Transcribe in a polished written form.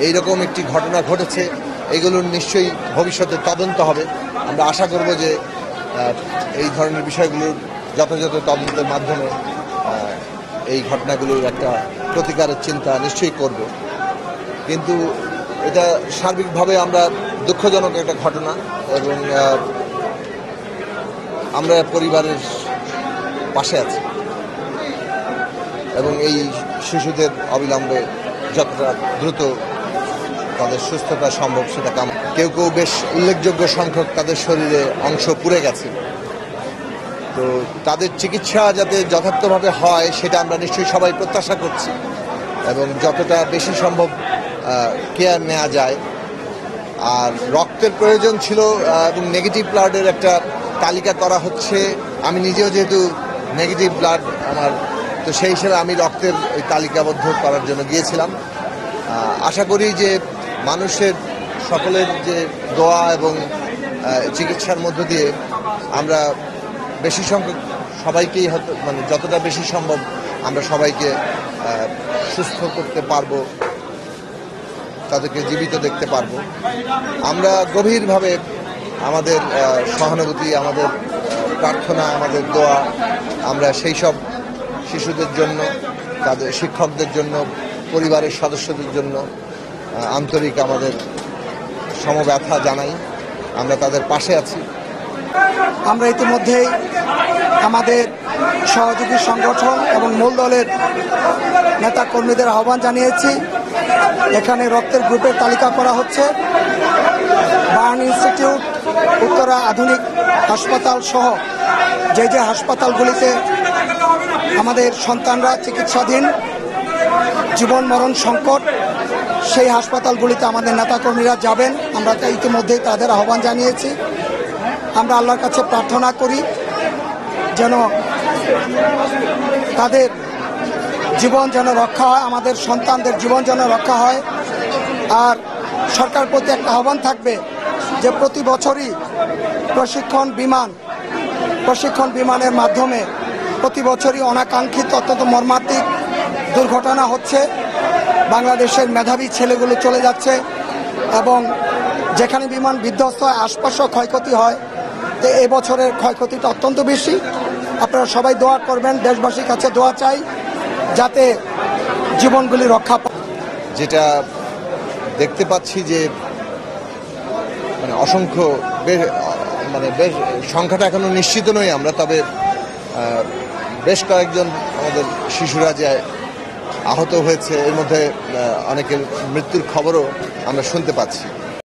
এইরকম একটি ঘটনা ঘটেছে, এগুলোর নিশ্চয়ই ভবিষ্যতে তদন্ত হবে। আমরা আশা করব যে এই ধরনের বিষয়গুলোর যথাযথ তদন্তের মাধ্যমে এই ঘটনাগুলোর একটা প্রতিকারের চিন্তা নিশ্চয়ই করব। কিন্তু এটা সার্বিকভাবে আমরা দুঃখজনক একটা ঘটনা, এবং আমরা পরিবারের পাশে আছি এবং এই শিশুদের অবিলম্বে যতটা দ্রুত তাদের সুস্থতা সম্ভব সেটা কেউ কেউ বেশ উল্লেখযোগ্য সংখ্যক তাদের শরীরে অংশ পুড়ে গেছে। তো তাদের চিকিৎসা যাতে যথার্থভাবে হয় সেটা আমরা নিশ্চয়ই সবাই প্রত্যাশা করছি, এবং যতটা বেশি সম্ভব কেয়ার নেওয়া যায়। আর রক্তের প্রয়োজন ছিল এবং নেগেটিভ ব্লাডের একটা তালিকা করা হচ্ছে। আমি নিজেও যেহেতু নেগেটিভ ব্লাড আমার, তো সেই হিসেবে আমি রক্তের ওই তালিকাবদ্ধ করার জন্য গিয়েছিলাম। আশা করি যে মানুষের সকলের যে দোয়া এবং চিকিৎসার মধ্য দিয়ে আমরা বেশি সংখ্যক সবাইকেই হয়তো যতটা বেশি সম্ভব আমরা সবাইকে সুস্থ করতে পারবো, তাদেরকে জীবিত দেখতে পারবো। আমরা গভীরভাবে আমাদের সহানুভূতি, আমাদের প্রার্থনা, আমাদের দোয়া আমরা সেই সব শিশুদের জন্য, তাদের শিক্ষকদের জন্য, পরিবারের সদস্যদের জন্য আন্তরিক আমাদের সমব্যথা জানাই। আমরা তাদের পাশে আছি। আমরা ইতিমধ্যেই আমাদের সহযোগী সংগঠন এবং মূল দলের নেতা কর্মীদের আহ্বান জানিয়েছি। এখানে রক্তের গ্রুপের তালিকা করা হচ্ছে। বার্ন ইনস্টিটিউট, উত্তরা আধুনিক হাসপাতাল সহ যে যে হাসপাতালগুলিতে আমাদের সন্তানরা চিকিৎসাধীন, জীবন মরণ সংকট, সেই হাসপাতালগুলিতে আমাদের নেতাকর্মীরা যাবেন। আমরা ইতিমধ্যেই তাদের আহ্বান জানিয়েছি। আমরা আল্লাহর কাছে প্রার্থনা করি যেন তাদের জীবন যেন রক্ষা হয়, আমাদের সন্তানদের জীবন যেন রক্ষা হয়। আর সরকার প্রতি একটা আহ্বান থাকবে যে প্রতি বছরই প্রশিক্ষণ বিমানের মাধ্যমে প্রতি বছরই অনাকাঙ্ক্ষিত অত্যন্ত মর্মান্তিক দুর্ঘটনা হচ্ছে। বাংলাদেশের মেধাবী ছেলেগুলো চলে যাচ্ছে এবং যেখানে বিমান বিধ্বস্ত হয় আশপাশেও ক্ষয়ক্ষতি হয়। তো এবছরের ক্ষয়ক্ষতিটা অত্যন্ত বেশি। আপনারা সবাই দোয়া করবেন, দেশবাসীর কাছে দোয়া চাই যাতে জীবনগুলি রক্ষা পায়। যেটা দেখতে পাচ্ছি যে অসংখ্য বেশ সংখ্যাটা এখনো নিশ্চিত নই আমরা, তবে বেশ কয়েকজন আমাদের শিশুরা যে আহত হয়েছে এর মধ্যে অনেকের মৃত্যুর খবরও আমরা শুনতে পাচ্ছি।